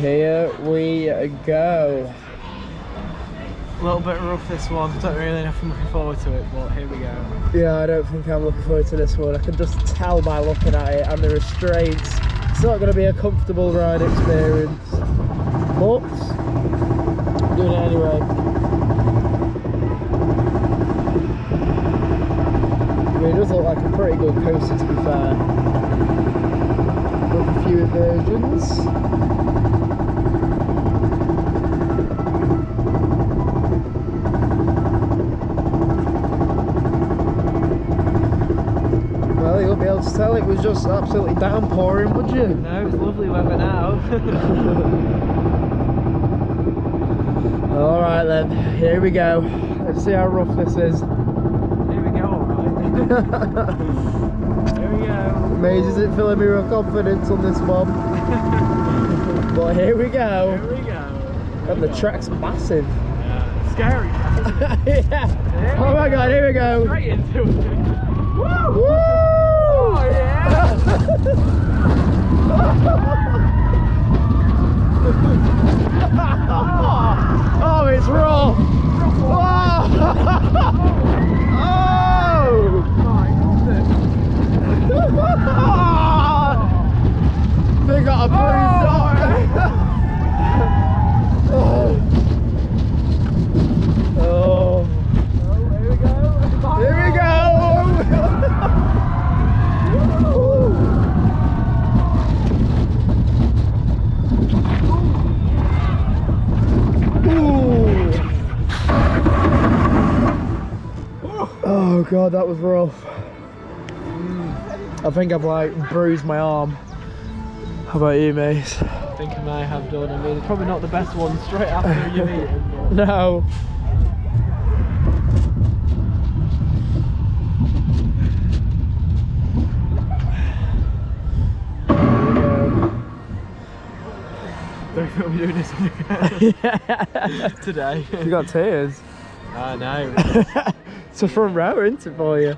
Here we go. A little bit rough this one, don't really know if I'm looking forward to it, but here we go. Yeah, I don't think I'm looking forward to this one. I can just tell by looking at it and the restraints. It's not going to be a comfortable ride experience, but I'm doing it anyway. I mean, it does look like a pretty good coaster, to be fair. With a few inversions. Well, you won't be able to tell it was just absolutely downpouring, would you? No, it's lovely weather now. Alright then, here we go. Let's see how rough this is. Here we go, alright. Here we go. Maze isn't filling me with confidence on this one. But here we go. Here we go. And the track's massive. Yeah. Scary. Yeah. Oh my god, here we go. Straight into it. Woo! Woo! Oh yeah! Oh, it's raw! Oh! They got a bruise oh. Oh. Here we go. Here we go! Oh god, that was rough. I think I've like bruised my arm. How about you, Mace? I think I may have done. I mean, it's probably not the best one straight after you've eaten. But... No. Don't think we're doing this one again today. You got tears. I know. It's a front row, isn't it, for you?